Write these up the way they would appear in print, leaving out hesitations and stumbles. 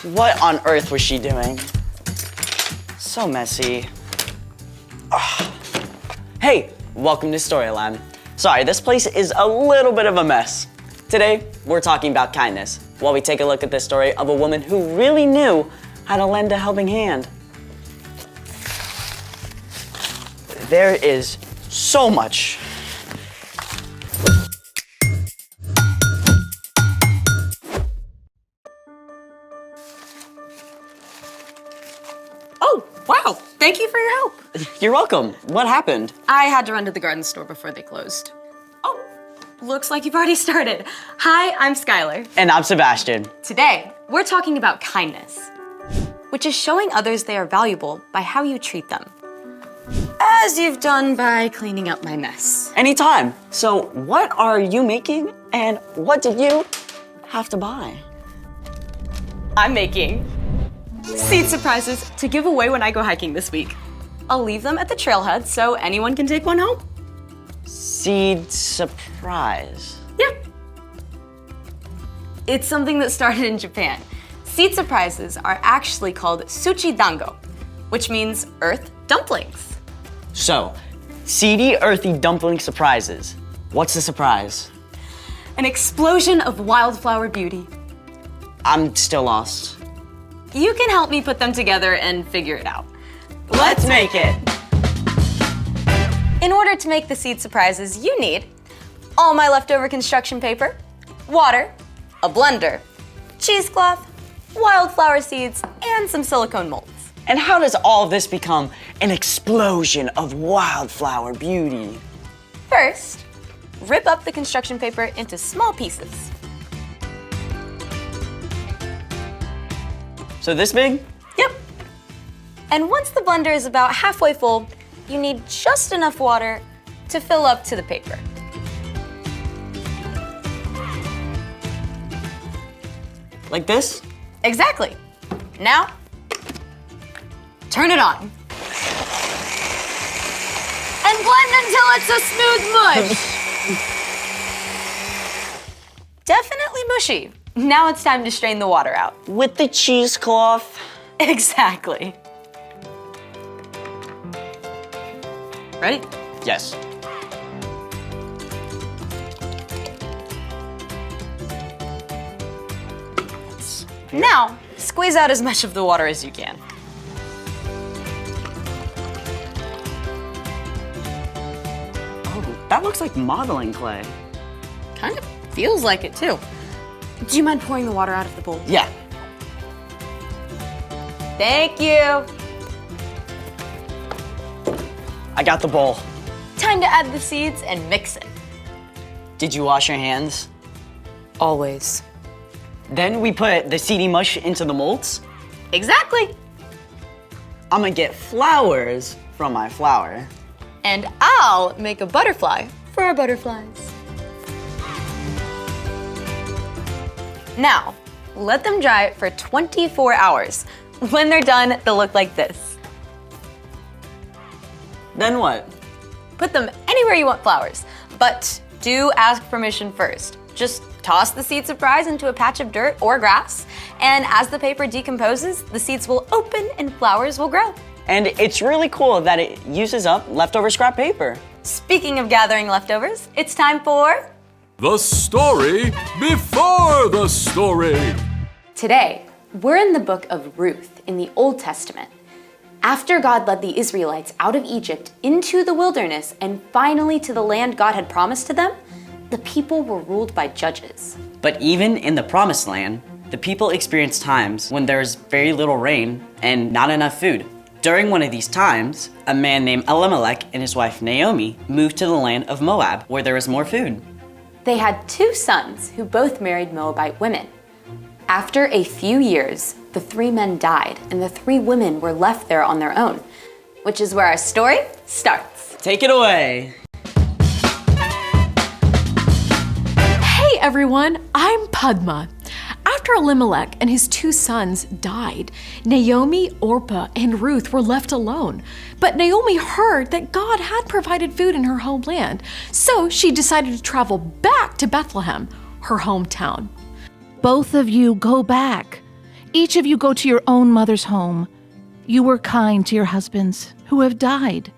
What on earth was she doing? So messy. Ugh. Hey, welcome to Storyland. Sorry, this place is a little bit of a mess. Today, we're talking about kindness, while we take a look at the story of a woman who really knew how to lend a helping hand. There is so much. Oh, wow. Thank you for your help. You're welcome. What happened? I had to run to the garden store before they closed. Oh, looks like you've already started. Hi, I'm Skylar. And I'm Sebastian. Today, we're talking about kindness, which is showing others they are valuable by how you treat them. As you've done by cleaning up my mess. Anytime. So what are you making and what did you have to buy? I'm making seed surprises to give away when I go hiking this week. I'll leave them at the trailhead so anyone can take one home. Seed surprise. Yep. It's something that started in Japan. Seed surprises are actually called suchi dango, which means earth dumplings. So, seedy, earthy dumpling surprises. What's the surprise? An explosion of wildflower beauty. I'm still lost. You can help me put them together and figure it out. Let's make it. In order to make the seed surprises, you need all my leftover construction paper, water, a blender, cheesecloth, wildflower seeds, and some silicone molds. And how does all this become an explosion of wildflower beauty? First, rip up the construction paper into small pieces. So this big? Yep. And once the blender is about halfway full, you need just enough water to fill up to the paper. Like this? Exactly. Now, turn it on. And blend until it's a smooth mush. Definitely mushy. Now it's time to strain the water out. With the cheesecloth? Exactly. Ready? Yes. Now, squeeze out as much of the water as you can. Oh, that looks like modeling clay. Kind of feels like it too. Do you mind pouring the water out of the bowl? Yeah. Thank you. I got the bowl. Time to add the seeds and mix it. Did you wash your hands? Always. Then we put the seedy mush into the molds. Exactly. I'm gonna get flowers from my flower. And I'll make a butterfly for our butterflies. Now, let them dry for 24 hours. When they're done, they'll look like this. Then what? Put them anywhere you want flowers, but do ask permission first. Just toss the seed surprise into a patch of dirt or grass, and as the paper decomposes, the seeds will open and flowers will grow. And it's really cool that it uses up leftover scrap paper. Speaking of gathering leftovers, it's time for The story before the story. Today, we're in the book of Ruth in the Old Testament. After God led the Israelites out of Egypt into the wilderness and finally to the land God had promised to them, the people were ruled by judges. But even in the promised land, the people experience times when there's very little rain and not enough food. During one of these times, a man named Elimelech and his wife Naomi moved to the land of Moab, where there was more food. They had 2 sons who both married Moabite women. After a few years, the 3 men died and the 3 women were left there on their own, which is where our story starts. Take it away. Hey everyone, I'm Padma. After Elimelech and his 2 sons died, Naomi, Orpah, and Ruth were left alone. But Naomi heard that God had provided food in her homeland, so she decided to travel back to Bethlehem, her hometown. Both of you go back. Each of you go to your own mother's home. You were kind to your husbands who have died.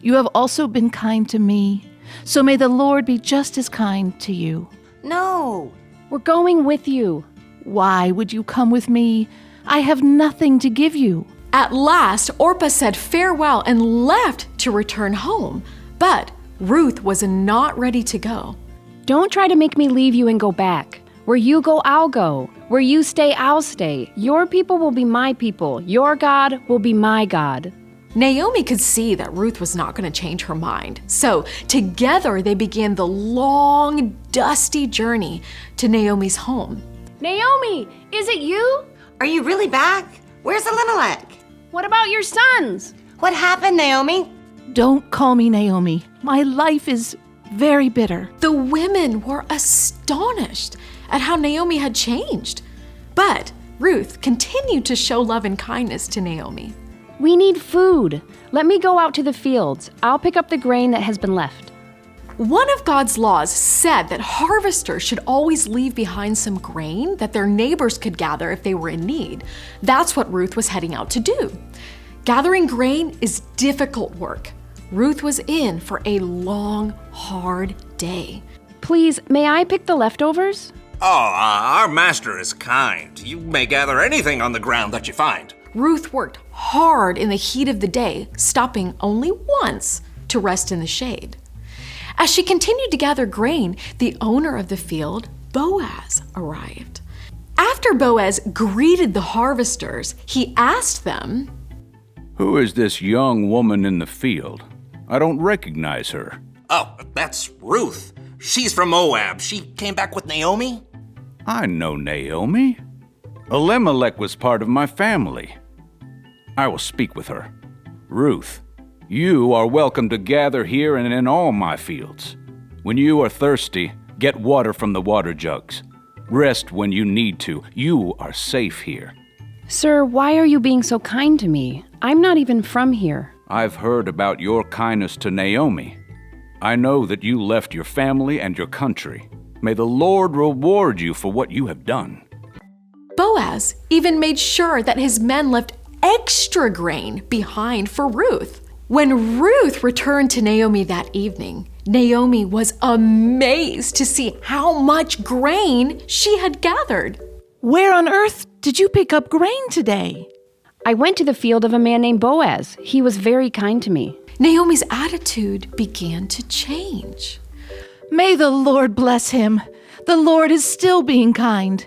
You have also been kind to me. So may the Lord be just as kind to you. No. We're going with you. Why would you come with me? I have nothing to give you. At last, Orpah said farewell and left to return home. But Ruth was not ready to go. Don't try to make me leave you and go back. Where you go, I'll go. Where you stay, I'll stay. Your people will be my people. Your God will be my God. Naomi could see that Ruth was not going to change her mind. So together they began the long, dusty journey to Naomi's home. Naomi, is it you? Are you really back? Where's Elimelech? What about your sons? What happened, Naomi? Don't call me Naomi. My life is very bitter. The women were astonished at how Naomi had changed. But Ruth continued to show love and kindness to Naomi. We need food. Let me go out to the fields. I'll pick up the grain that has been left. One of God's laws said that harvesters should always leave behind some grain that their neighbors could gather if they were in need. That's what Ruth was heading out to do. Gathering grain is difficult work. Ruth was in for a long, hard day. Please, may I pick the leftovers? Oh, our master is kind. You may gather anything on the ground that you find. Ruth worked hard in the heat of the day, stopping only once to rest in the shade. As she continued to gather grain, the owner of the field, Boaz, arrived. After Boaz greeted the harvesters, he asked them, "Who is this young woman in the field? I don't recognize her." Oh, that's Ruth. She's from Moab. She came back with Naomi? I know Naomi. Elimelech was part of my family. I will speak with her. Ruth, you are welcome to gather here and in all my fields. When you are thirsty, get water from the water jugs. Rest when you need to. You are safe here. Sir, why are you being so kind to me? I'm not even from here. I've heard about your kindness to Naomi. I know that you left your family and your country. May the Lord reward you for what you have done. Boaz even made sure that his men left extra grain behind for Ruth. When Ruth returned to Naomi that evening, Naomi was amazed to see how much grain she had gathered. Where on earth did you pick up grain today? I went to the field of a man named Boaz. He was very kind to me. Naomi's attitude began to change. May the Lord bless him. The Lord is still being kind.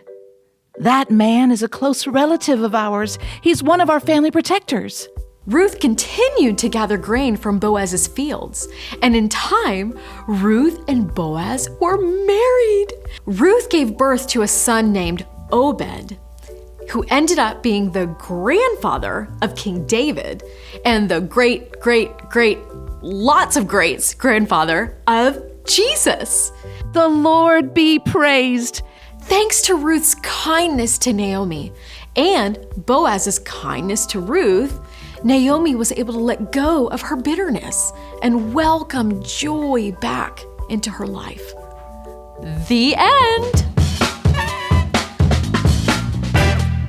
That man is a close relative of ours. He's one of our family protectors. Ruth continued to gather grain from Boaz's fields, and in time, Ruth and Boaz were married. Ruth gave birth to a son named Obed, who ended up being the grandfather of King David and the lots of greats grandfather of Jesus. The Lord be praised. Thanks to Ruth's kindness to Naomi and Boaz's kindness to Ruth, Naomi was able to let go of her bitterness and welcome joy back into her life. The end.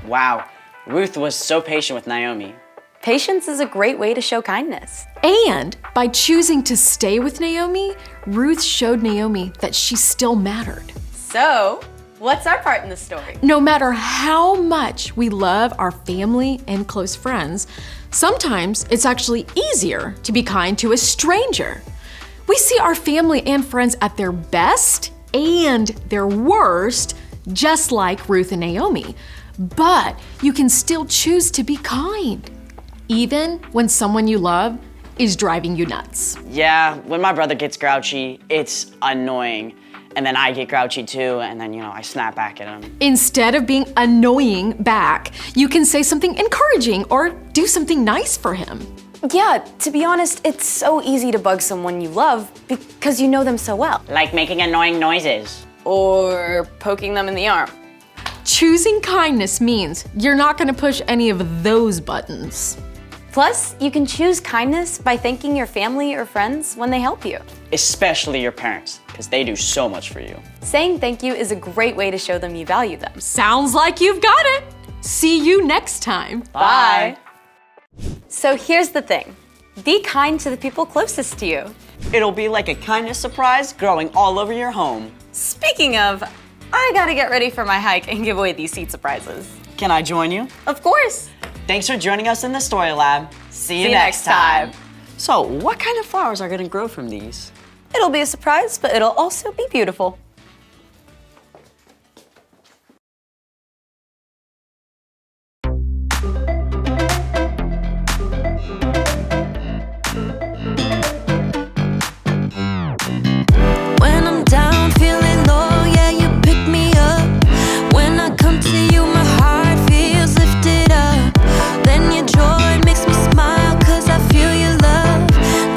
Wow, Ruth was so patient with Naomi. Patience is a great way to show kindness. And by choosing to stay with Naomi, Ruth showed Naomi that she still mattered. So, what's our part in the story? No matter how much we love our family and close friends, sometimes it's actually easier to be kind to a stranger. We see our family and friends at their best and their worst, just like Ruth and Naomi. But you can still choose to be kind, even when someone you love is driving you nuts. Yeah, when my brother gets grouchy, it's annoying. And then I get grouchy too, and then, I snap back at him. Instead of being annoying back, you can say something encouraging or do something nice for him. Yeah, to be honest, it's so easy to bug someone you love because you know them so well. Like making annoying noises. Or poking them in the arm. Choosing kindness means you're not going to push any of those buttons. Plus, you can choose kindness by thanking your family or friends when they help you. Especially your parents, because they do so much for you. Saying thank you is a great way to show them you value them. Sounds like you've got it. See you next time. Bye. So here's the thing. Be kind to the people closest to you. It'll be like a kindness surprise growing all over your home. Speaking of, I gotta get ready for my hike and give away these seed surprises. Can I join you? Of course. Thanks for joining us in the Story Lab. See you next time. So, what kind of flowers are gonna grow from these? It'll be a surprise, but it'll also be beautiful. When I'm down, feeling low, yeah, you pick me up. When I come to you, my heart feels lifted up. Then your joy makes me smile, 'cause I feel your love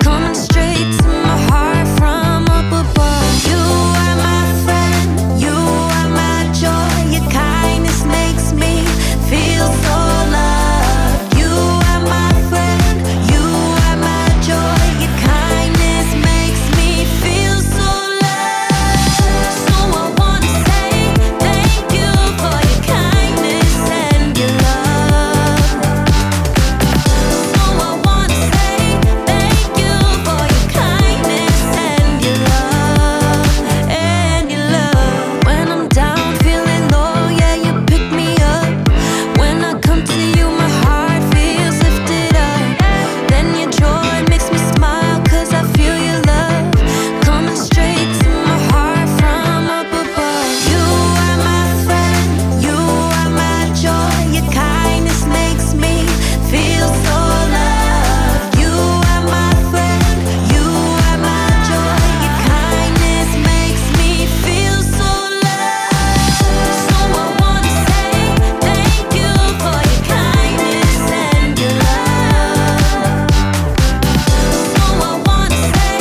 coming straight to my heart from up above. You are my friend, you are my joy. Your kindness makes me feel so loved. You are my friend, you are my joy. Your kindness makes me feel so loved. So I wanna say thank you for your kindness and your love. So I wanna say thank you for your kindness and your love, and your love. When I'm down, feeling low, yeah, you pick me up. When I come to you, my heart feels lifted up. Then your joy makes me smile, 'cause I feel your love coming straight to my heart from up above. You are my friend, you are my joy. Your kindness makes me feel so loved. You are my friend, you are my joy. Your kindness makes me feel so loved. So I wanna say thank you for your kindness and your love. So I wanna say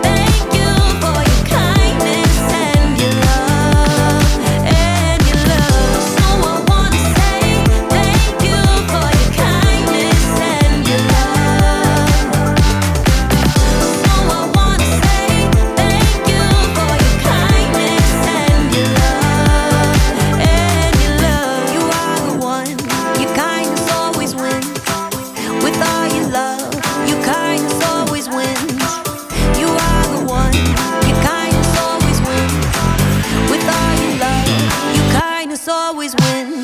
thank you for your kindness and your love, and your love. So I wanna say thank you for your kindness and your love. So I wanna say thank you for your kindness and your love, and your love. You are the one, your kindness always wins. With all your love, your kindness always wins. You are the one, your kindness always wins. With all your love, your kindness always wins.